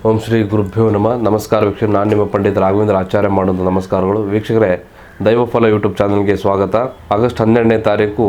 ಓಂ ಶ್ರೀ ಗುರುಭ್ಯೋ ನಮಃ. ನಮಸ್ಕಾರ ವೀಕ್ಷಕರು, ನಾನು ನಿಮ್ಮ ಪಂಡಿತ ರಾಘವೇಂದ್ರ ಆಚಾರ್ಯ ಮಾಡುವಂಥ ನಮಸ್ಕಾರಗಳು. ವೀಕ್ಷಕರೇ, ದೈವಫಲ ಯೂಟ್ಯೂಬ್ ಚಾನಲ್ಗೆ ಸ್ವಾಗತ. ಆಗಸ್ಟ್ 12ನೇ ತಾರೀಕು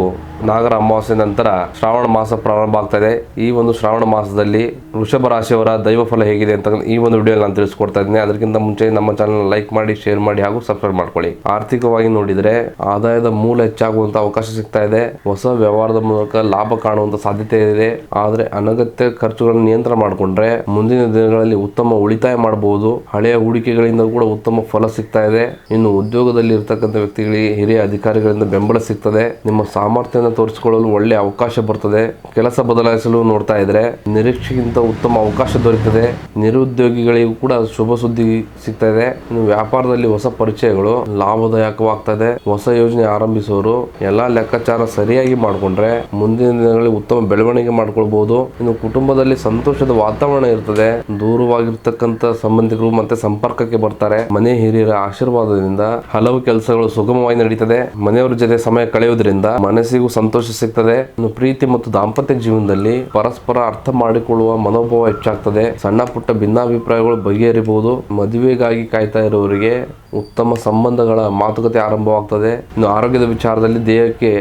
ನಾಗರ ಅಮಾವಾಸ್ಯೆ ನಂತರ ಶ್ರಾವಣ ಮಾಸ ಪ್ರಾರಂಭ ಆಗ್ತಾ ಇದೆ. ಈ ಒಂದು ಶ್ರಾವಣ ಮಾಸದಲ್ಲಿ ವೃಷಭ ರಾಶಿಯವರ ದೈವಫಲ ಹೇಗಿದೆ ಅಂತ ಈ ಒಂದು ವಿಡಿಯೋ ನಾನು ತಿಳಿಸ್ಕೊಡ್ತಾ ಇದ್ದೀನಿ. ಅದಕ್ಕಿಂತ ಮುಂಚೆ ನಮ್ಮ ಚಾನಲ್ ಲೈಕ್ ಮಾಡಿ, ಶೇರ್ ಮಾಡಿ ಹಾಗೂ ಸಬ್ಸ್ಕ್ರೈಬ್ ಮಾಡ್ಕೊಳ್ಳಿ. ಆರ್ಥಿಕವಾಗಿ ನೋಡಿದರೆ ಆದಾಯದ ಮೂಲ ಹೆಚ್ಚಾಗುವಂತ ಅವಕಾಶ ಸಿಗ್ತಾ ಇದೆ. ಹೊಸ ವ್ಯವಹಾರದ ಮೂಲಕ ಲಾಭ ಕಾಣುವಂತ ಸಾಧ್ಯತೆ ಇದೆ. ಆದರೆ ಅನಗತ್ಯ ಖರ್ಚುಗಳನ್ನು ನಿಯಂತ್ರಣ ಮಾಡಿಕೊಂಡ್ರೆ ಮುಂದಿನ ದಿನಗಳಲ್ಲಿ ಉತ್ತಮ ಉಳಿತಾಯ ಮಾಡಬಹುದು. ಹಳೆಯ ಹೂಡಿಕೆಗಳಿಂದ ಕೂಡ ಉತ್ತಮ ಫಲ ಸಿಗ್ತಾ ಇದೆ. ಇನ್ನು ಉದ್ಯೋಗದಲ್ಲಿ ಇರ್ತಕ್ಕಂಥ ವ್ಯಕ್ತಿಗಳಿಗೆ ಹಿರಿಯ ಅಧಿಕಾರಿಗಳಿಂದ ಬೆಂಬಲ ಸಿಗ್ತದೆ. ನಿಮ್ಮ ಸಾಮರ್ಥ್ಯವನ್ನು ತೋರಿಸಿಕೊಳ್ಳಲು ಒಳ್ಳೆ ಅವಕಾಶ ಬರ್ತದೆ. ಕೆಲಸ ಬದಲಾಯಿಸಲು ನೋಡ್ತಾ ಇದ್ರೆ ನಿರೀಕ್ಷೆಗಿಂತ ಉತ್ತಮ ಅವಕಾಶ ದೊರೆಯುತ್ತದೆ. ನಿರುದ್ಯೋಗಿಗಳಿಗೂ ಕೂಡ ಶುಭ ಸುದ್ದಿ ಸಿಗ್ತಾ ಇದೆ. ಇನ್ನು ವ್ಯಾಪಾರದಲ್ಲಿ ಹೊಸ ಪರಿಚಯಗಳು ಲಾಭದಾಯಕವಾಗ್ತದೆ. ಹೊಸ ಯೋಜನೆ ಆರಂಭಿಸುವವರು ಎಲ್ಲಾ ಲೆಕ್ಕಾಚಾರ ಸರಿಯಾಗಿ ಮಾಡಿಕೊಂಡ್ರೆ ಮುಂದಿನ ದಿನಗಳಲ್ಲಿ ಉತ್ತಮ ಬೆಳವಣಿಗೆ ಮಾಡ್ಕೊಳ್ಬಹುದು. ಇನ್ನು ಕುಟುಂಬದಲ್ಲಿ ಸಂತೋಷದ ವಾತಾವರಣ ಇರ್ತದೆ. ದೂರವಾಗಿರ್ತಕ್ಕಂಥ ಸಂಬಂಧಿಕರು ಮತ್ತೆ ಸಂಪರ್ಕಕ್ಕೆ ಬರ್ತಾರೆ. ಮನೆ ಹಿರಿಯರ ಆಶೀರ್ವಾದದಿಂದ ಹಲವು ಕೆಲಸಗಳು ಸುಗಮವಾಗಿ ನಡೀತದೆ. ಮನೆಯವರ ಜೊತೆ ಸಮಯ ಕಳೆಯುವುದರಿಂದ ಮನಸ್ಸಿಗೂ ಸಂತೋಷ ಸಿಗ್ತದೆ. ಇನ್ನು ಪ್ರೀತಿ ಮತ್ತು ದಾಂಪತ್ಯ ಜೀವನದಲ್ಲಿ ಪರಸ್ಪರ ಅರ್ಥ ಮಾಡಿಕೊಳ್ಳುವ ಮನೋಭಾವ ಹೆಚ್ಚಾಗ್ತದೆ. ಸಣ್ಣ ಪುಟ್ಟ ಭಿನ್ನಾಭಿಪ್ರಾಯಗಳು ಬಗೆಹರಿಬಹುದು. ಮದುವೆಗಾಗಿ ಕಾಯ್ತಾ ಇರುವವರಿಗೆ ಉತ್ತಮ ಸಂಬಂಧಗಳ ಮಾತುಕತೆ ಆರಂಭವಾಗ್ತದೆ. ಇನ್ನು ಆರೋಗ್ಯದ ವಿಚಾರದಲ್ಲಿ ದೇಹಕ್ಕೆ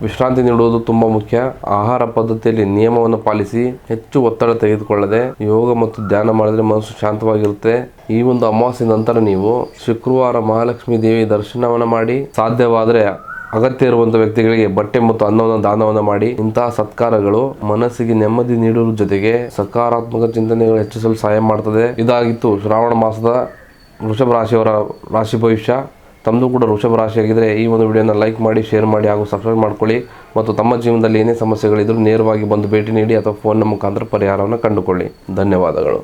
ವಿಶ್ರಾಂತಿ ನೀಡುವುದು ತುಂಬಾ ಮುಖ್ಯ. ಆಹಾರ ಪದ್ಧತಿಯಲ್ಲಿ ನಿಯಮವನ್ನು ಪಾಲಿಸಿ. ಹೆಚ್ಚು ಒತ್ತಡ ತೆಗೆದುಕೊಳ್ಳದೆ ಯೋಗ ಮತ್ತು ಧ್ಯಾನ ಮಾಡಿದ್ರೆ ಮನಸ್ಸು ಶಾಂತವಾಗಿರುತ್ತೆ. ಈ ಒಂದು ಅಮಾವಾಸ್ಯೆ ನಂತರ ನೀವು ಶುಕ್ರವಾರ ಮಹಾಲಕ್ಷ್ಮಿ ದೇವಿ ದರ್ಶನವನ್ನು ಮಾಡಿ, ಸಾಧ್ಯವಾದರೆ ಅಗತ್ಯ ಇರುವಂತಹ ವ್ಯಕ್ತಿಗಳಿಗೆ ಬಟ್ಟೆ ಮತ್ತು ಅನ್ನವನ್ನು ದಾನವನ್ನು ಮಾಡಿ. ಇಂತಹ ಸತ್ಕಾರಗಳು ಮನಸ್ಸಿಗೆ ನೆಮ್ಮದಿ ನೀಡುವ ಜೊತೆಗೆ ಸಕಾರಾತ್ಮಕ ಚಿಂತನೆಗಳು ಹೆಚ್ಚಿಸಲು ಸಹಾಯ ಮಾಡ್ತದೆ. ಇದಾಗಿತ್ತು ಶ್ರಾವಣ ಮಾಸದ ವೃಷಭ ರಾಶಿಯವರ ರಾಶಿ ಭವಿಷ್ಯ. ತಮ್ಮದು ಕೂಡ ವೃಷಭ ರಾಶಿ ಆಗಿದ್ರೆ ಈ ಒಂದು ವಿಡಿಯೋನ ಲೈಕ್ ಮಾಡಿ, ಶೇರ್ ಮಾಡಿ ಹಾಗೂ ಸಬ್ಸ್ಕ್ರೈಬ್ ಮಾಡ್ಕೊಳ್ಳಿ. ಮತ್ತು ತಮ್ಮ ಜೀವನದಲ್ಲಿ ಏನೇ ಸಮಸ್ಯೆಗಳಿದ್ರೂ ನೇರವಾಗಿ ಬಂದು ಭೇಟಿ ನೀಡಿ ಅಥವಾ ಫೋನ್ನ ಮುಖಾಂತರ ಪರಿಹಾರವನ್ನು ಕಂಡುಕೊಳ್ಳಿ. ಧನ್ಯವಾದಗಳು.